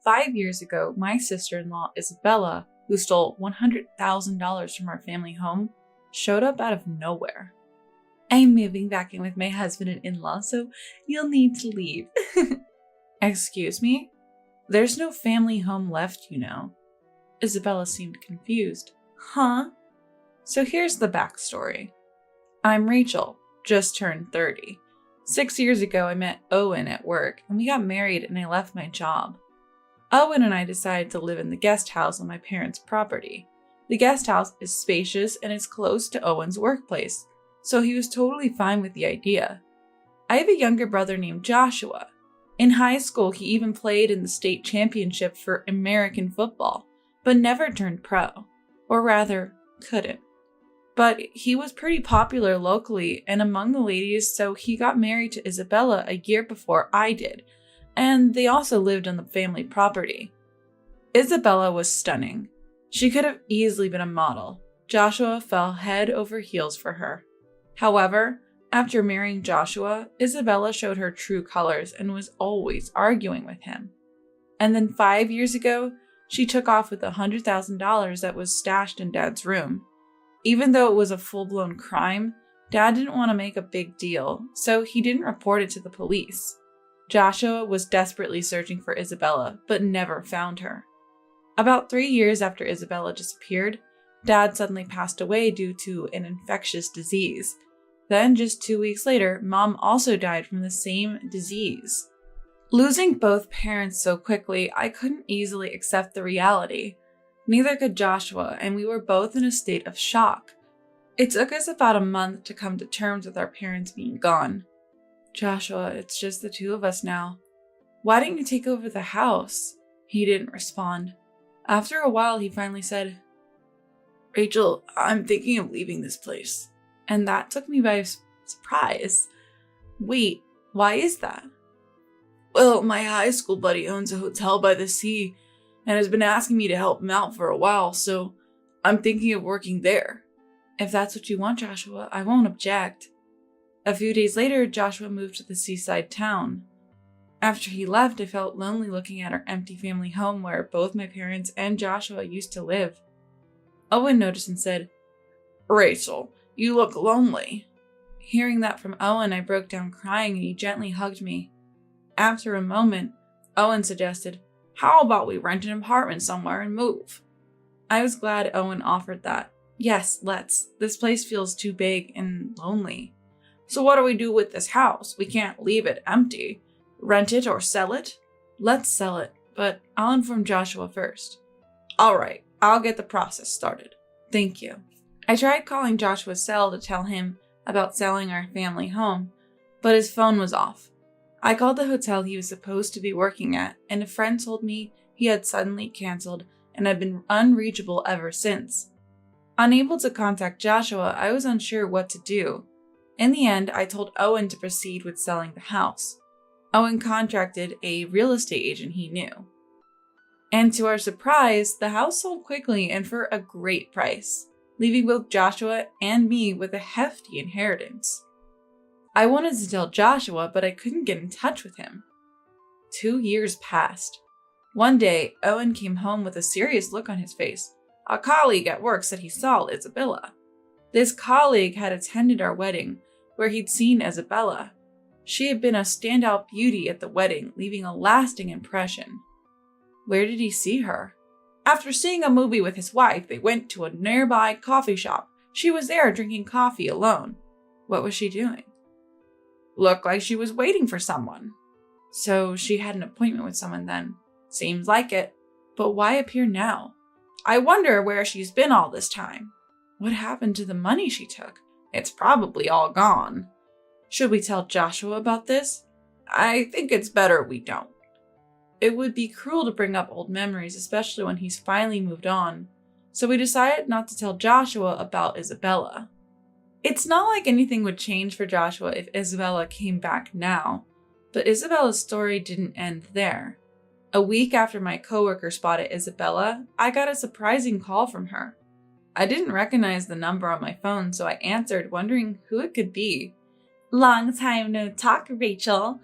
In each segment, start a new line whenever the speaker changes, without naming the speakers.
5 years ago, my sister-in-law, Isabella, who stole $100,000 from our family home, showed up out of nowhere. I'm moving back in with my husband and in-law, so you'll need to leave. Excuse me? There's no family home left, you know. Isabella seemed confused. Huh? So here's the backstory. I'm Rachel, just turned 30. 6 years ago, I met Owen at work, and we got married and I left my job. Owen and I decided to live in the guest house on my parents' property. The guest house is spacious and is close to Owen's workplace, so he was totally fine with the idea. I have a younger brother named Joshua. In high school, he even played in the state championship for American football, but never turned pro. Or rather, couldn't. But he was pretty popular locally and among the ladies, so he got married to Isabella a year before I did, and they also lived on the family property. Isabella was stunning. She could have easily been a model. Joshua fell head over heels for her. However, after marrying Joshua, Isabella showed her true colors and was always arguing with him. And then 5 years ago, she took off with $100,000 that was stashed in Dad's room. Even though it was a full-blown crime, Dad didn't want to make a big deal, so he didn't report it to the police. Joshua was desperately searching for Isabella, but never found her. About 3 years after Isabella disappeared, Dad suddenly passed away due to an infectious disease. Then, just 2 weeks later, Mom also died from the same disease. Losing both parents so quickly, I couldn't easily accept the reality. Neither could Joshua, and we were both in a state of shock. It took us about a month to come to terms with our parents being gone. Joshua, it's just the two of us now. Why didn't you take over the house? He didn't respond. After a while, he finally said, Rachel, I'm thinking of leaving this place. And that took me by surprise. Wait, why is that? Well, my high school buddy owns a hotel by the sea and has been asking me to help him out for a while, so I'm thinking of working there. If that's what you want, Joshua, I won't object. A few days later, Joshua moved to the seaside town. After he left, I felt lonely looking at our empty family home where both my parents and Joshua used to live. Owen noticed and said, Rachel, you look lonely. Hearing that from Owen, I broke down crying and he gently hugged me. After a moment, Owen suggested, how about we rent an apartment somewhere and move? I was glad Owen offered that. Yes, let's. This place feels too big and lonely. So what do we do with this house? We can't leave it empty. Rent it or sell it? Let's sell it, but I'll inform Joshua first. All right, I'll get the process started. Thank you. I tried calling Joshua's cell to tell him about selling our family home, but his phone was off. I called the hotel he was supposed to be working at, and a friend told me he had suddenly canceled and had been unreachable ever since. Unable to contact Joshua, I was unsure what to do. In the end, I told Owen to proceed with selling the house. Owen contracted a real estate agent he knew. And to our surprise, the house sold quickly and for a great price, leaving both Joshua and me with a hefty inheritance. I wanted to tell Joshua, but I couldn't get in touch with him. 2 years passed. One day, Owen came home with a serious look on his face. A colleague at work said he saw Isabella. This colleague had attended our wedding, where he'd seen Isabella. She had been a standout beauty at the wedding, leaving a lasting impression. Where did he see her? After seeing a movie with his wife, they went to a nearby coffee shop. She was there drinking coffee alone. What was she doing? Looked like she was waiting for someone. So she had an appointment with someone then. Seems like it. But why appear now? I wonder where she's been all this time. What happened to the money she took? It's probably all gone. Should we tell Joshua about this? I think it's better we don't. It would be cruel to bring up old memories, especially when he's finally moved on. So we decided not to tell Joshua about Isabella. It's not like anything would change for Joshua if Isabella came back now, but Isabella's story didn't end there. A week after my coworker spotted Isabella, I got a surprising call from her. I didn't recognize the number on my phone, so I answered, wondering who it could be. Long time no talk, Rachel.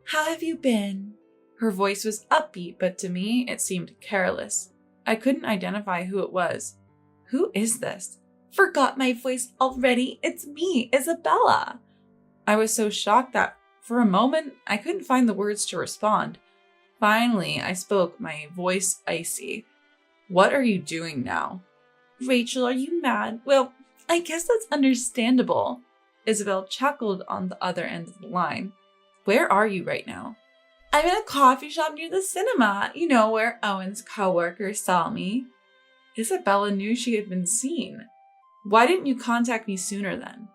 How have you been? Her voice was upbeat, but to me, it seemed careless. I couldn't identify who it was. Who is this? Forgot my voice already. It's me, Isabella. I was so shocked that for a moment, I couldn't find the words to respond. Finally, I spoke, my voice icy. What are you doing now? Rachel, are you mad? Well, I guess that's understandable. Isabel chuckled on the other end of the line. Where are you right now? I'm in a coffee shop near the cinema, you know, where Owen's coworker saw me. Isabella knew she had been seen. Why didn't you contact me sooner then?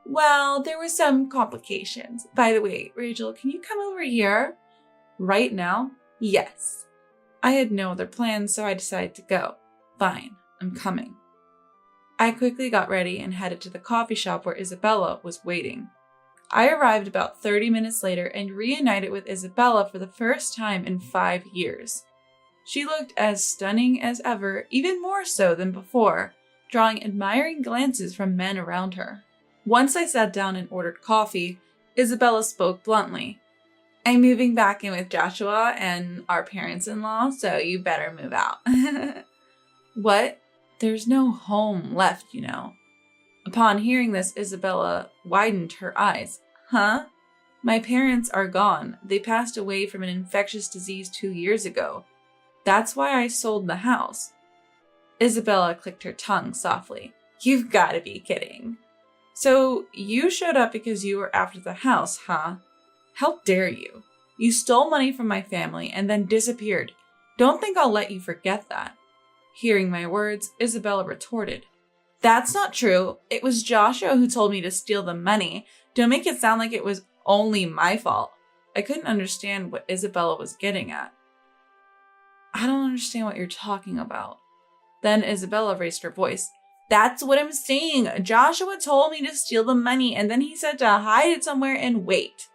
Well, there were some complications. By the way, Rachel, can you come over here? Right now? Yes. I had no other plans, so I decided to go. Fine, I'm coming. I quickly got ready and headed to the coffee shop where Isabella was waiting. I arrived about 30 minutes later and reunited with Isabella for the first time in 5 years. She looked as stunning as ever, even more so than before, drawing admiring glances from men around her. Once I sat down and ordered coffee, Isabella spoke bluntly. I'm moving back in with Joshua and our parents-in-law, so you better move out. What? There's no home left, you know. Upon hearing this, Isabella widened her eyes. Huh? My parents are gone. They passed away from an infectious disease 2 years ago. That's why I sold the house. Isabella clicked her tongue softly. You've got to be kidding. So you showed up because you were after the house, huh? How dare you? You stole money from my family and then disappeared. Don't think I'll let you forget that. Hearing my words, Isabella retorted. That's not true. It was Joshua who told me to steal the money. Don't make it sound like it was only my fault. I couldn't understand what Isabella was getting at. I don't understand what you're talking about. Then Isabella raised her voice. That's what I'm saying. Joshua told me to steal the money and then he said to hide it somewhere and wait.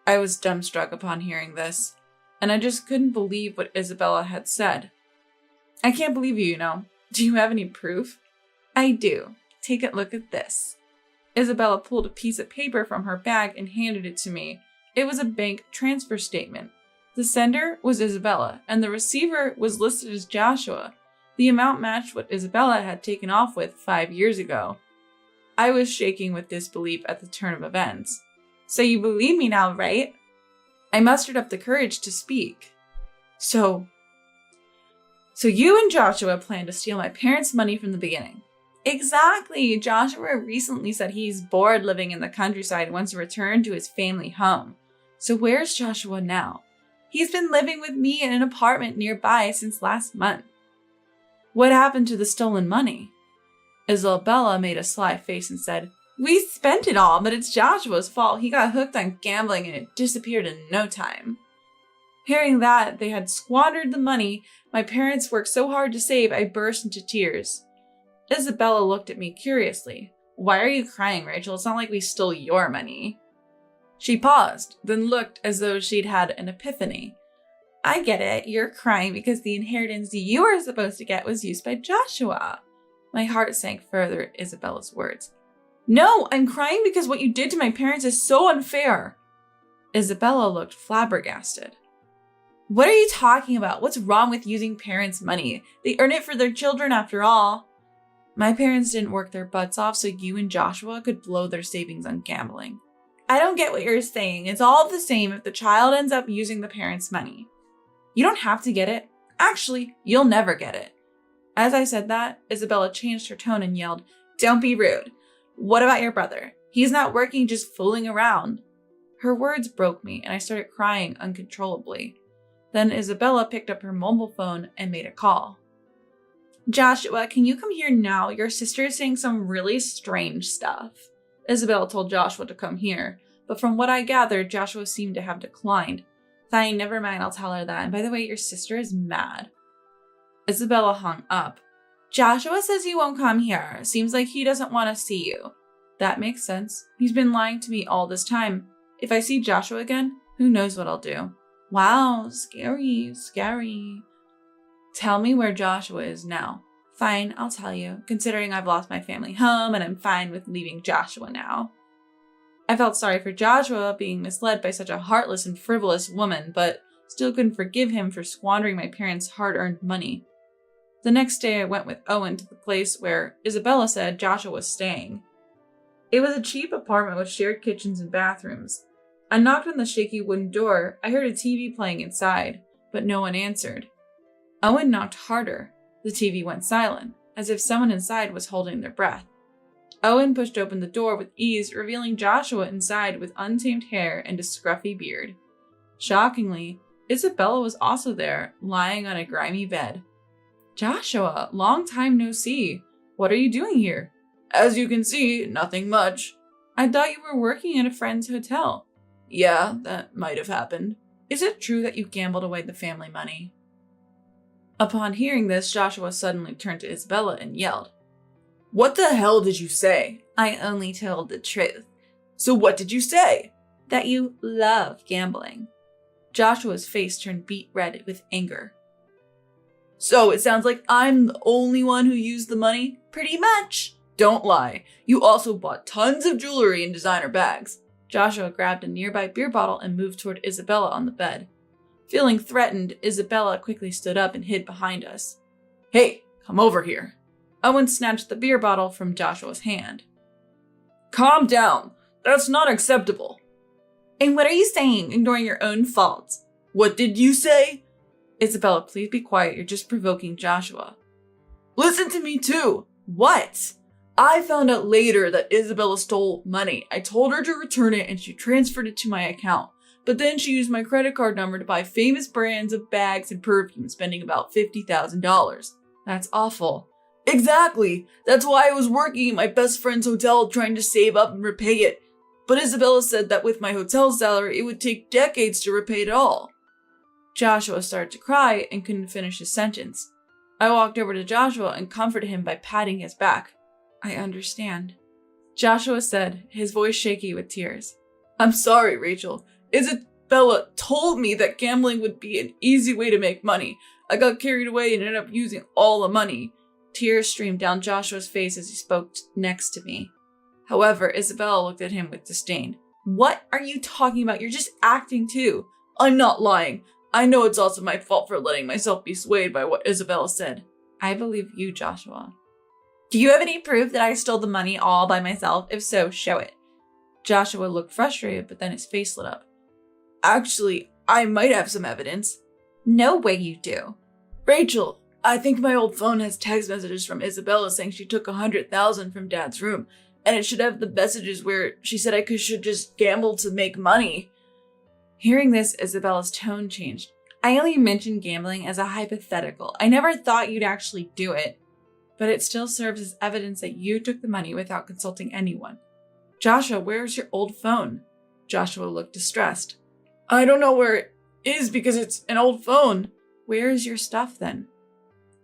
I was dumbstruck upon hearing this, and I just couldn't believe what Isabella had said. I can't believe you, you know. Do you have any proof? I do. Take a look at this. Isabella pulled a piece of paper from her bag and handed it to me. It was a bank transfer statement. The sender was Isabella, and the receiver was listed as Joshua. The amount matched what Isabella had taken off with 5 years ago. I was shaking with disbelief at the turn of events. So you believe me now, right? I mustered up the courage to speak. So you and Joshua planned to steal my parents' money from the beginning. Exactly. Joshua recently said he's bored living in the countryside and wants to return to his family home. So where's Joshua now? He's been living with me in an apartment nearby since last month. What happened to the stolen money? Isabella made a sly face and said, We spent it all, but it's Joshua's fault. He got hooked on gambling and it disappeared in no time. Hearing that they had squandered the money my parents worked so hard to save, I burst into tears. Isabella looked at me curiously. Why are you crying, Rachel? It's not like we stole your money. She paused, then looked as though she'd had an epiphany. I get it. You're crying because the inheritance you were supposed to get was used by Joshua. My heart sank further at Isabella's words. No, I'm crying because what you did to my parents is so unfair. Isabella looked flabbergasted. What are you talking about? What's wrong with using parents' money? They earn it for their children after all. My parents didn't work their butts off so you and Joshua could blow their savings on gambling. I don't get what you're saying. It's all the same if the child ends up using the parents' money. You don't have to get it. Actually, you'll never get it. As I said that, Isabella changed her tone and yelled, Don't be rude. What about your brother? He's not working, just fooling around. Her words broke me and I started crying uncontrollably. Then Isabella picked up her mobile phone and made a call. Joshua, can you come here now? Your sister is saying some really strange stuff. Isabella told Joshua to come here, but from what I gathered, Joshua seemed to have declined. Fine, never mind, I'll tell her that. And by the way, your sister is mad. Isabella hung up. Joshua says he won't come here. Seems like he doesn't want to see you. That makes sense. He's been lying to me all this time. If I see Joshua again, who knows what I'll do. Wow, scary. Tell me where Joshua is now. Fine, I'll tell you, considering I've lost my family home and I'm fine with leaving Joshua now. I felt sorry for Joshua being misled by such a heartless and frivolous woman, but still couldn't forgive him for squandering my parents' hard-earned money. The next day, I went with Owen to the place where Isabella said Joshua was staying. It was a cheap apartment with shared kitchens and bathrooms. I knocked on the shaky wooden door. I heard a TV playing inside, but no one answered. Owen knocked harder. The TV went silent, as if someone inside was holding their breath. Owen pushed open the door with ease, revealing Joshua inside with untamed hair and a scruffy beard. Shockingly, Isabella was also there, lying on a grimy bed. "Joshua, long time no see. What are you doing here?" "As you can see, nothing much." "I thought you were working at a friend's hotel." "Yeah, that might have happened." "Is it true that you gambled away the family money?" Upon hearing this, Joshua suddenly turned to Isabella and yelled, "What the hell did you say?" "I only told the truth." "So what did you say?" "That you love gambling." Joshua's face turned beet red with anger. "So it sounds like I'm the only one who used the money?" "Pretty much." "Don't lie. You also bought tons of jewelry and designer bags." Joshua grabbed a nearby beer bottle and moved toward Isabella on the bed. Feeling threatened, Isabella quickly stood up and hid behind us. "Hey, come over here." Owen snatched the beer bottle from Joshua's hand. "Calm down. That's not acceptable." "And what are you saying, ignoring your own faults?" "What did you say?" "Isabella, please be quiet. You're just provoking Joshua." "Listen to me too." "What?" "I found out later that Isabella stole money. I told her to return it and she transferred it to my account. But then she used my credit card number to buy famous brands of bags and perfume, spending about $50,000. "That's awful." "Exactly. That's why I was working at my best friend's hotel trying to save up and repay it. But Isabella said that with my hotel salary, it would take decades to repay it all." Joshua started to cry and couldn't finish his sentence. I walked over to Joshua and comforted him by patting his back. "I understand." Joshua said, his voice shaky with tears. "I'm sorry, Rachel. Isabella told me that gambling would be an easy way to make money. I got carried away and ended up using all the money." Tears streamed down Joshua's face as he spoke next to me. However, Isabella looked at him with disdain. "What are you talking about? You're just acting too." "I'm not lying. I know it's also my fault for letting myself be swayed by what Isabella said." "I believe you, Joshua." "Do you have any proof that I stole the money all by myself? If so, show it." Joshua looked frustrated, but then his face lit up. "Actually, I might have some evidence." "No way you do." "Rachel, I think my old phone has text messages from Isabella saying she took $100,000 from Dad's room, and it should have the messages where she said I should just gamble to make money." Hearing this, Isabella's tone changed. "I only mentioned gambling as a hypothetical. I never thought you'd actually do it. But it still serves as evidence that you took the money without consulting anyone." "Joshua, where's your old phone?" Joshua looked distressed. "I don't know where it is because it's an old phone." "Where is your stuff then?"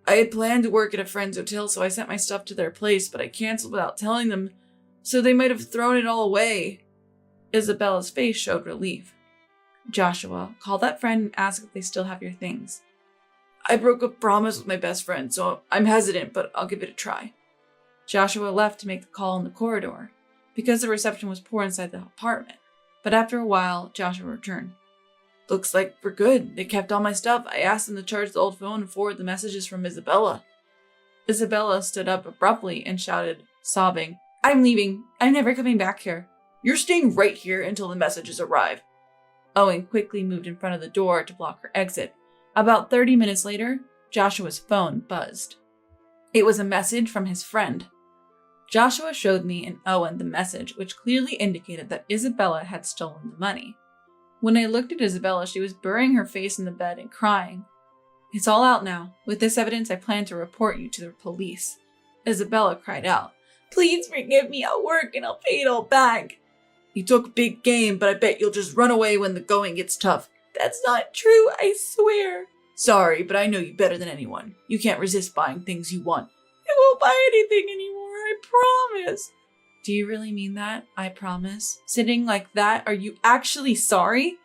"I had planned to work at a friend's hotel, so I sent my stuff to their place, but I canceled without telling them, so they might have thrown it all away." Isabella's face showed relief. "Joshua, call that friend and ask if they still have your things." "I broke a promise with my best friend, so I'm hesitant, but I'll give it a try." Joshua left to make the call in the corridor, because the reception was poor inside the apartment. But after a while, Joshua returned. "Looks like we're good. They kept all my stuff. I asked them to charge the old phone and forward the messages from Isabella." Isabella stood up abruptly and shouted, sobbing, "I'm leaving. I'm never coming back here." "You're staying right here until the messages arrive." Owen quickly moved in front of the door to block her exit. About 30 minutes later, Joshua's phone buzzed. It was a message from his friend. Joshua showed me and Owen the message, which clearly indicated that Isabella had stolen the money. When I looked at Isabella, she was burying her face in the bed and crying. "It's all out now. With this evidence, I plan to report you to the police." Isabella cried out, "Please forgive me. I'll work and I'll pay it all back." "You took a big game, but I bet you'll just run away when the going gets tough." "That's not true, I swear." "Sorry, but I know you better than anyone. You can't resist buying things you want." "I won't buy anything anymore, I promise." "Do you really mean that? I promise?" Sitting like that, are you actually sorry?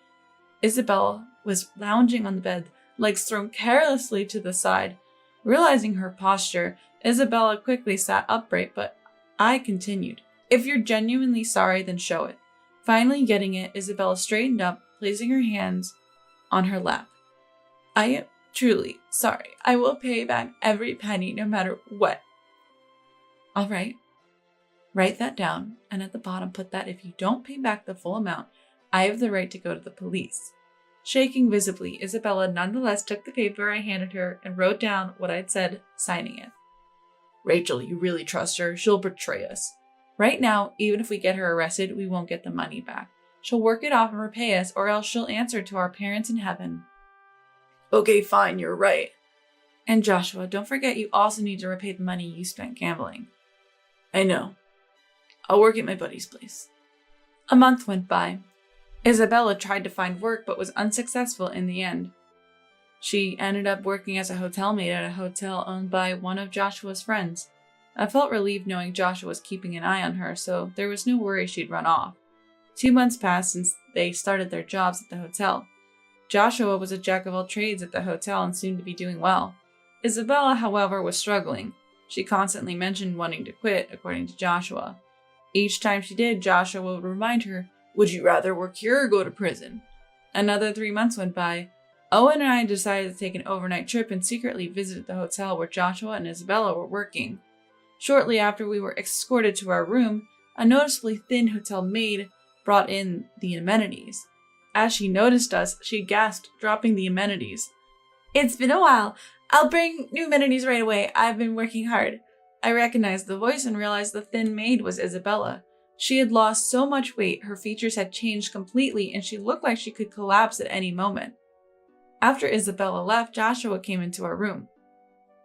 Isabella was lounging on the bed, legs thrown carelessly to the side. Realizing her posture, Isabella quickly sat upright, but I continued. "If you're genuinely sorry, then show it." Finally getting it, Isabella straightened up, placing her hands on her lap. I am truly sorry. I will pay back every penny no matter what. All right. Write that down, and at the bottom put that if you don't pay back the full amount, I have the right to go to the police. Shaking visibly, Isabella nonetheless took the paper I handed her and wrote down what I'd said, signing it. Rachel, you really trust her? She'll betray us. Right now, even if we get her arrested, we won't get the money back. She'll work it off and repay us, or else she'll answer to our parents in heaven. Okay, fine, you're right. And Joshua, don't forget you also need to repay the money you spent gambling. I know. I'll work at my buddy's place. A month went by. Isabella tried to find work but was unsuccessful in the end. She ended up working as a hotel maid at a hotel owned by one of Joshua's friends. I felt relieved knowing Joshua was keeping an eye on her, so there was no worry she'd run off. 2 months passed since they started their jobs at the hotel. Joshua was a jack of all trades at the hotel and seemed to be doing well. Isabella, however, was struggling. She constantly mentioned wanting to quit, according to Joshua. Each time she did, Joshua would remind her, would you rather work here or go to prison? Another 3 months went by. Owen and I decided to take an overnight trip and secretly visited the hotel where Joshua and Isabella were working. Shortly after we were escorted to our room, a noticeably thin hotel maid brought in the amenities. As she noticed us, she gasped, dropping the amenities. It's been a while. I'll bring new amenities right away. I've been working hard. I recognized the voice and realized the thin maid was Isabella. She had lost so much weight, her features had changed completely, and she looked like she could collapse at any moment. After Isabella left, Joshua came into our room.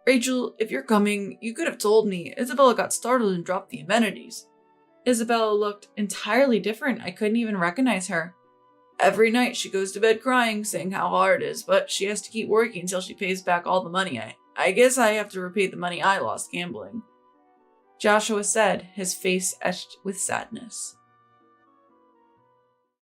Rachel, if you're coming, you could have told me. Isabella got startled and dropped the amenities. Isabella looked entirely different. I couldn't even recognize her. Every night she goes to bed crying, saying how hard it is, but she has to keep working until she pays back all the money. I guess I have to repay the money I lost gambling. Joshua said, his face etched with sadness.